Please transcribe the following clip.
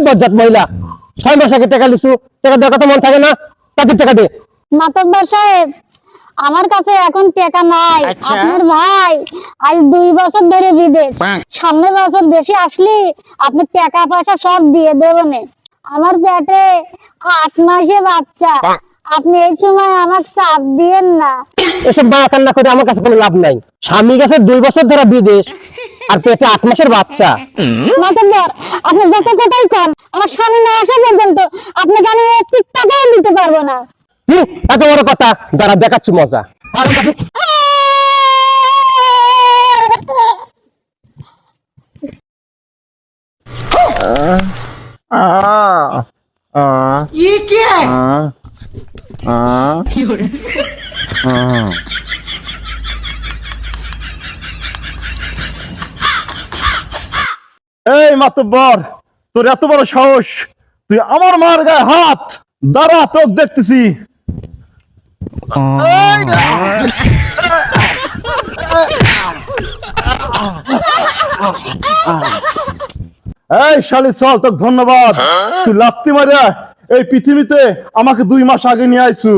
বজ্জাত মহিলা 6 মাস আগে টাকা লিছু, টাকা দেওয়ার কথা মন থাকে না? তাদের টাকা দে। মাতব্বর সাহেব, আমার কাছে এখন টাকা নাই। আপনার ভাই আজ 2 বছর ধরে বিদেশ, সামনের বছর দেশে আসলে আপনি টাকা পয়সা সব দিয়ে দেবেন। আমার পেটে 8 মাসে বাচ্চা, আপনি এই সময় আমাকে চাপ দিয়েন না। এসব মা কান্না করে আমার কাছে কোনো লাভ নাই। স্বামী গেছে 2 বছর ধরে বিদেশ, আর পেটে 8 মাসের বাচ্চা। মাতব্বর, আপনি যত কথাই কন, আমার স্বামী না আসা পর্যন্ত আপনাকে আমি 1 টাকাও দিতে পারবো না। এত বড় কথা, দাঁড়া দেখাচ্ছি মজা। ये क्या है? এই মাতব্বর, তোর এত বড় সাহস, তুই আমার মার গায়ে হাত! দাঁড়া, তোর দেখতেছি। এই শালি, চল, তোকে ধন্যবাদ। তুই লাত্তি মারিয়া এই পৃথিবীতে আমাকে 2 মাস আগে নিয়ে আইছু।